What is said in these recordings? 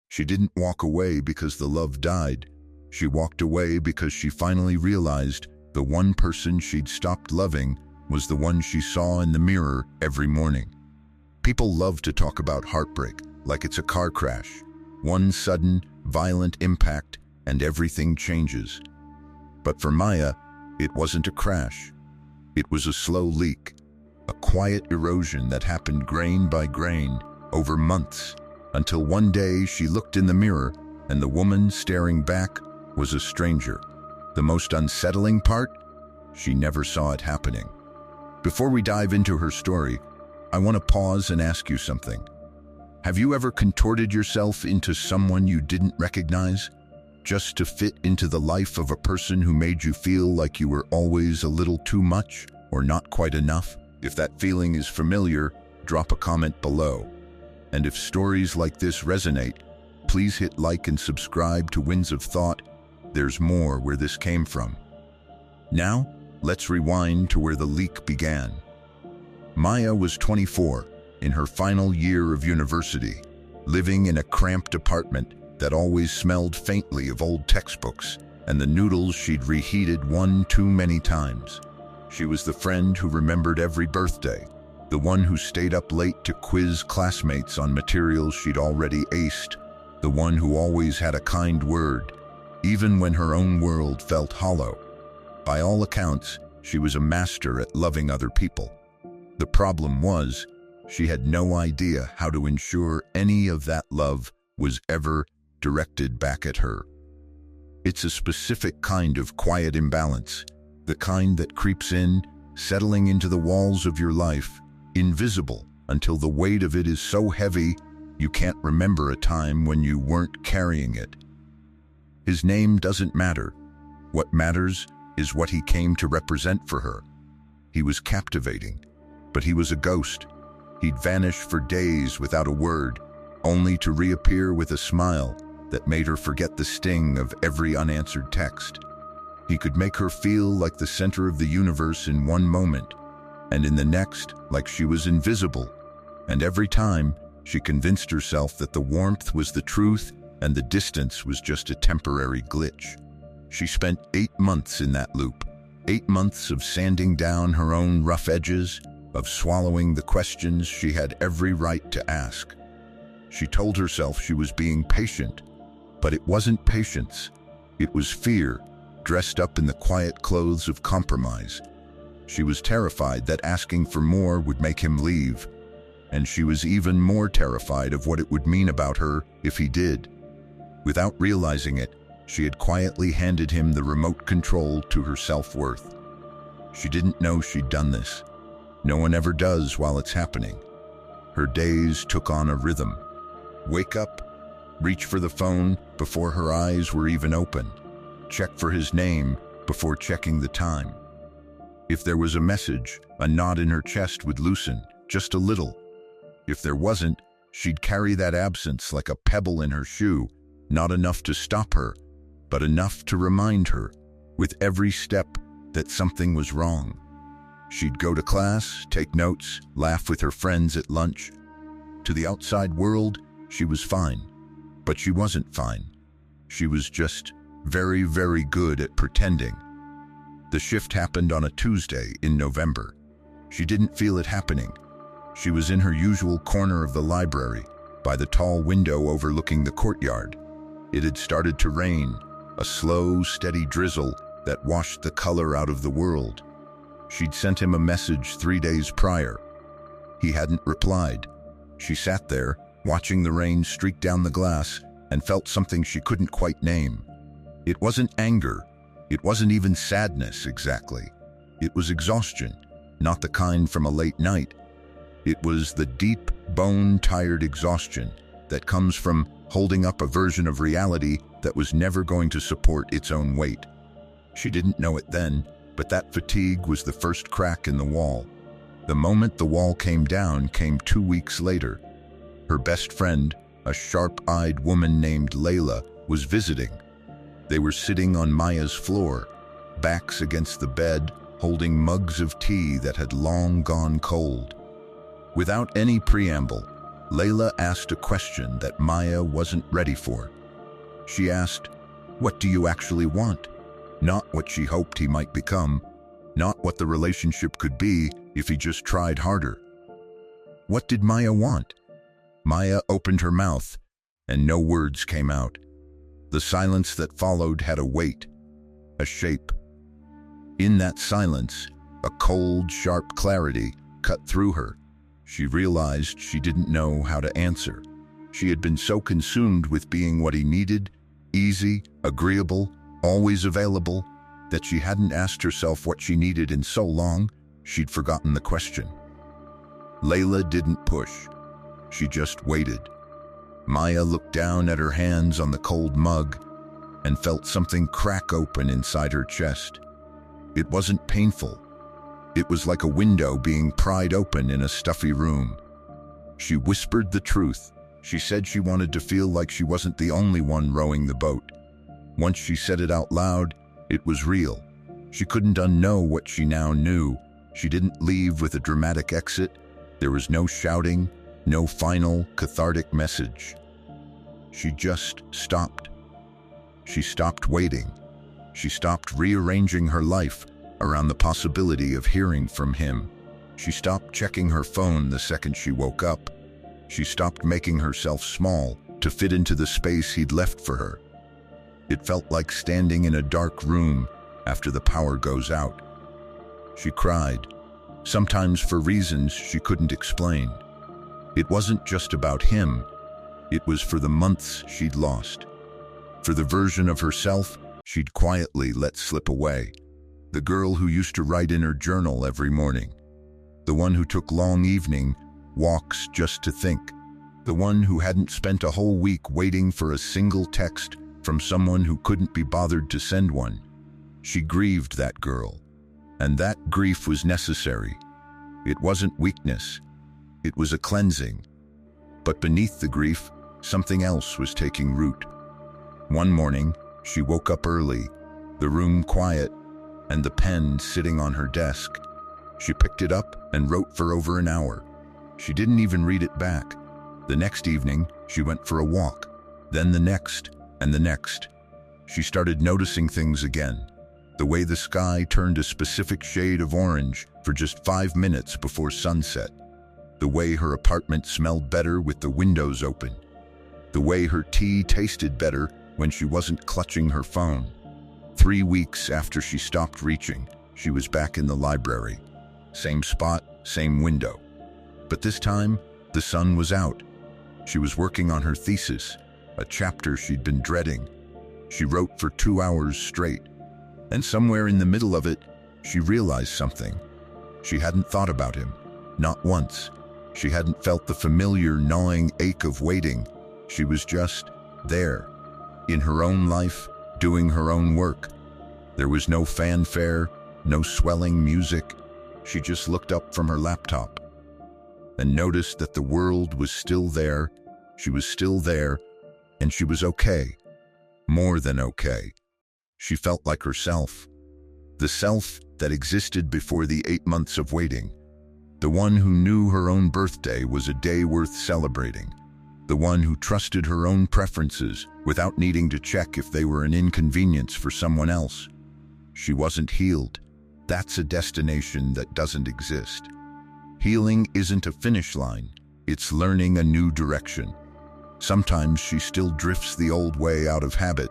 She didn't walk away because the love died. She walked away because she finally realized the one person she'd stopped loving was the one she saw in the mirror every morning. People love to talk about heartbreak like it's a car crash. One sudden, violent impact and everything changes. But for Maya, it wasn't a crash. It was a slow leak, a quiet erosion that happened grain by grain over months, until one day she looked in the mirror and the woman staring back was a stranger. The most unsettling part? She never saw it happening. Before we dive into her story, I want to pause and ask you something. Have you ever contorted yourself into someone you didn't recognize, just to fit into the life of a person who made you feel like you were always a little too much or not quite enough? If that feeling is familiar, drop a comment below. And if stories like this resonate, please hit like and subscribe to Winds of Thought. There's more where this came from. Now, let's rewind to where the leak began. Maya was 24, in her final year of university, living in a cramped apartment that always smelled faintly of old textbooks and the noodles she'd reheated one too many times. She was the friend who remembered every birthday, the one who stayed up late to quiz classmates on materials she'd already aced, the one who always had a kind word, even when her own world felt hollow. By all accounts, she was a master at loving other people. The problem was, she had no idea how to ensure any of that love was ever directed back at her. It's a specific kind of quiet imbalance, the kind that creeps in, settling into the walls of your life, invisible until the weight of it is so heavy you can't remember a time when you weren't carrying it. His name doesn't matter. What matters is what he came to represent for her. He was captivating, but he was a ghost. He'd vanish for days without a word, only to reappear with a smile that made her forget the sting of every unanswered text. He could make her feel like the center of the universe in one moment, and in the next, like she was invisible. And every time, she convinced herself that the warmth was the truth and the distance was just a temporary glitch. She spent 8 months in that loop, 8 months of sanding down her own rough edges, of swallowing the questions she had every right to ask. She told herself she was being patient, but it wasn't patience. It was fear, dressed up in the quiet clothes of compromise. She was terrified that asking for more would make him leave, and she was even more terrified of what it would mean about her if he did. Without realizing it, she had quietly handed him the remote control to her self-worth. She didn't know she'd done this. No one ever does while it's happening. Her days took on a rhythm. Wake up, reach for the phone before her eyes were even open, check for his name before checking the time. If there was a message, a knot in her chest would loosen, just a little. If there wasn't, she'd carry that absence like a pebble in her shoe, not enough to stop her, but enough to remind her, with every step, that something was wrong. She'd go to class, take notes, laugh with her friends at lunch. To the outside world, she was fine. But she wasn't fine. She was just very, very good at pretending. The shift happened on a Tuesday in November. She didn't feel it happening. She was in her usual corner of the library, by the tall window overlooking the courtyard. It had started to rain, a slow, steady drizzle that washed the color out of the world. She'd sent him a message 3 days prior. He hadn't replied. She sat there, watching the rain streak down the glass, and felt something she couldn't quite name. It wasn't anger. It wasn't even sadness, exactly. It was exhaustion, not the kind from a late night. It was the deep, bone-tired exhaustion that comes from holding up a version of reality that was never going to support its own weight. She didn't know it then, but that fatigue was the first crack in the wall. The moment the wall came down came 2 weeks later. Her best friend, a sharp-eyed woman named Layla, was visiting. They were sitting on Maya's floor, backs against the bed, holding mugs of tea that had long gone cold. Without any preamble, Layla asked a question that Maya wasn't ready for. She asked, "What do you actually want?" Not what she hoped he might become, not what the relationship could be if he just tried harder. What did Maya want? Maya opened her mouth, and no words came out. The silence that followed had a weight, a shape. In that silence, a cold, sharp clarity cut through her. She realized she didn't know how to answer. She had been so consumed with being what he needed, easy, agreeable, always available, that she hadn't asked herself what she needed in so long, she'd forgotten the question. Layla didn't push. She just waited. Maya looked down at her hands on the cold mug and felt something crack open inside her chest. It wasn't painful. It was like a window being pried open in a stuffy room. She whispered the truth. She said she wanted to feel like she wasn't the only one rowing the boat. Once she said it out loud, it was real. She couldn't unknow what she now knew. She didn't leave with a dramatic exit. There was no shouting, no final, cathartic message. She just stopped. She stopped waiting. She stopped rearranging her life around the possibility of hearing from him. She stopped checking her phone the second she woke up. She stopped making herself small to fit into the space he'd left for her. It felt like standing in a dark room after the power goes out. She cried, sometimes for reasons she couldn't explain. It wasn't just about him. It was for the months she'd lost, for the version of herself she'd quietly let slip away. The girl who used to write in her journal every morning. The one who took long evening walks just to think. The one who hadn't spent a whole week waiting for a single text from someone who couldn't be bothered to send one. She grieved that girl, and that grief was necessary. It wasn't weakness. It was a cleansing. But beneath the grief, something else was taking root. One morning, she woke up early, the room quiet, and the pen sitting on her desk. She picked it up and wrote for over an hour. She didn't even read it back. The next evening, she went for a walk. Then the next, and the next. She started noticing things again. The way the sky turned a specific shade of orange for just 5 minutes before sunset. The way her apartment smelled better with the windows open. The way her tea tasted better when she wasn't clutching her phone. 3 weeks after she stopped reaching, she was back in the library. Same spot, same window. But this time, the sun was out. She was working on her thesis, a chapter she'd been dreading. She wrote for 2 hours straight. And somewhere in the middle of it, she realized something. She hadn't thought about him, not once. She hadn't felt the familiar gnawing ache of waiting. She was just there, in her own life, doing her own work. There was no fanfare, no swelling music. She just looked up from her laptop and noticed that the world was still there. She was still there, and she was okay. More than okay. She felt like herself. The self that existed before the 8 months of waiting. The one who knew her own birthday was a day worth celebrating. The one who trusted her own preferences without needing to check if they were an inconvenience for someone else. She wasn't healed. That's a destination that doesn't exist. Healing isn't a finish line. It's learning a new direction. Sometimes she still drifts the old way out of habit,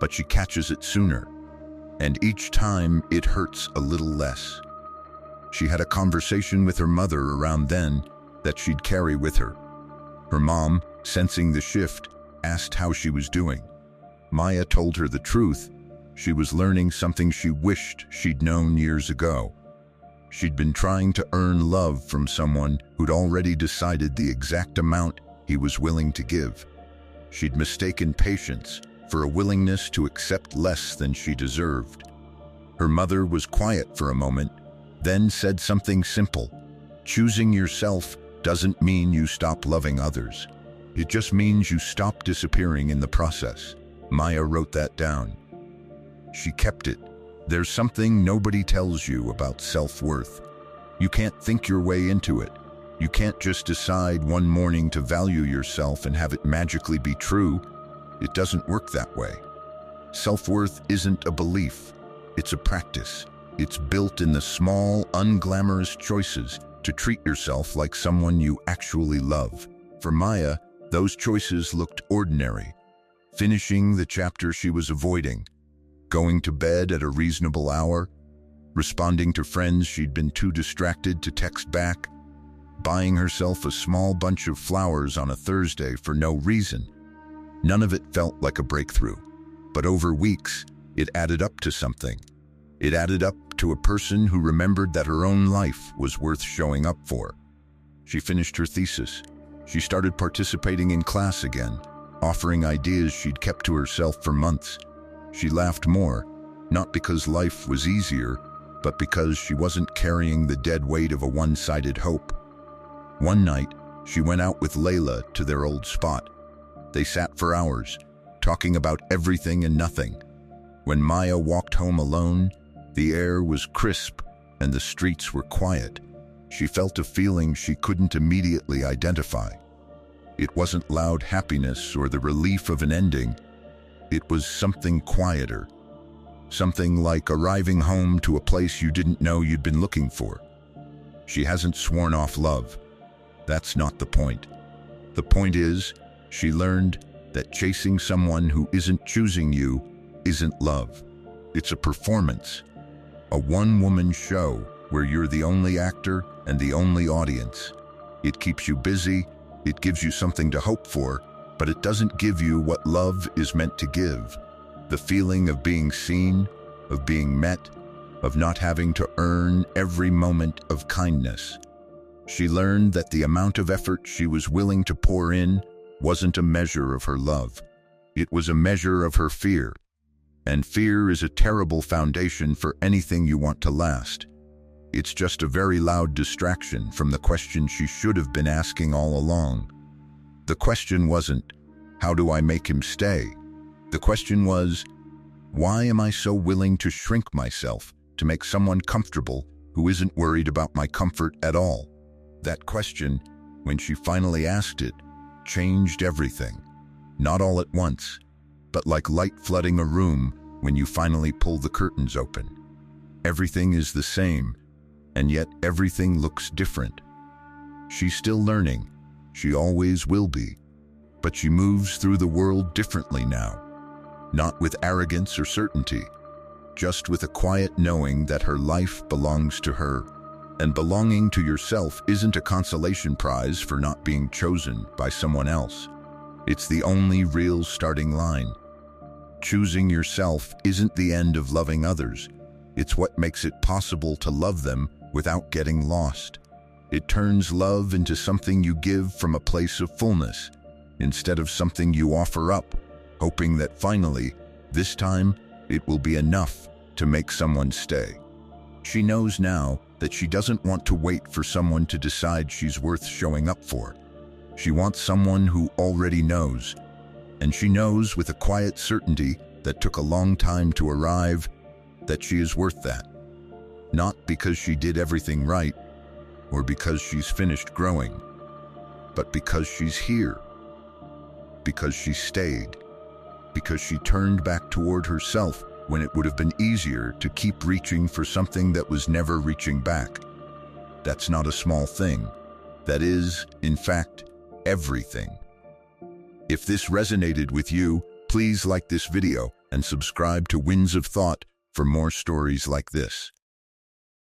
but she catches it sooner. And each time it hurts a little less. She had a conversation with her mother around then that she'd carry with her. Her mom, sensing the shift, asked how she was doing. Maya told her the truth. She was learning something she wished she'd known years ago. She'd been trying to earn love from someone who'd already decided the exact amount he was willing to give. She'd mistaken patience for a willingness to accept less than she deserved. Her mother was quiet for a moment, then said something simple. Choosing yourself doesn't mean you stop loving others. It just means you stop disappearing in the process. Maya wrote that down. She kept it. There's something nobody tells you about self-worth. You can't think your way into it. You can't just decide one morning to value yourself and have it magically be true. It doesn't work that way. Self-worth isn't a belief, it's a practice. It's built in the small, unglamorous choices to treat yourself like someone you actually love. For Maya, those choices looked ordinary. Finishing the chapter she was avoiding, going to bed at a reasonable hour, responding to friends she'd been too distracted to text back, buying herself a small bunch of flowers on a Thursday for no reason. None of it felt like a breakthrough, but over weeks, it added up to something. It added up to a person who remembered that her own life was worth showing up for. She finished her thesis. She started participating in class again, offering ideas she'd kept to herself for months. She laughed more, not because life was easier, but because she wasn't carrying the dead weight of a one-sided hope. One night, she went out with Layla to their old spot. They sat for hours, talking about everything and nothing. When Maya walked home alone, the air was crisp and the streets were quiet. She felt a feeling she couldn't immediately identify. It wasn't loud happiness or the relief of an ending. It was something quieter. Something like arriving home to a place you didn't know you'd been looking for. She hasn't sworn off love. That's not the point. The point is, she learned that chasing someone who isn't choosing you isn't love. It's a performance. A one-woman show where you're the only actor and the only audience. It keeps you busy, it gives you something to hope for, but it doesn't give you what love is meant to give. The feeling of being seen, of being met, of not having to earn every moment of kindness. She learned that the amount of effort she was willing to pour in wasn't a measure of her love. It was a measure of her fear. And fear is a terrible foundation for anything you want to last. It's just a very loud distraction from the question she should have been asking all along. The question wasn't, how do I make him stay? The question was, why am I so willing to shrink myself to make someone comfortable who isn't worried about my comfort at all? That question, when she finally asked it, changed everything. Not all at once, but like light flooding a room when you finally pull the curtains open. Everything is the same, and yet everything looks different. She's still learning. She always will be. But she moves through the world differently now. Not with arrogance or certainty, just with a quiet knowing that her life belongs to her. And belonging to yourself isn't a consolation prize for not being chosen by someone else. It's the only real starting line. Choosing yourself isn't the end of loving others. It's what makes it possible to love them without getting lost. It turns love into something you give from a place of fullness, instead of something you offer up, hoping that finally, this time, it will be enough to make someone stay. She knows now that she doesn't want to wait for someone to decide she's worth showing up for. She wants someone who already knows, and she knows with a quiet certainty that took a long time to arrive that she is worth that. Not because she did everything right, or because she's finished growing, but because she's here, because she stayed, because she turned back toward herself when it would have been easier to keep reaching for something that was never reaching back. That's not a small thing. That is, in fact, everything. If this resonated with you, please like this video and subscribe to Winds of Thought for more stories like this.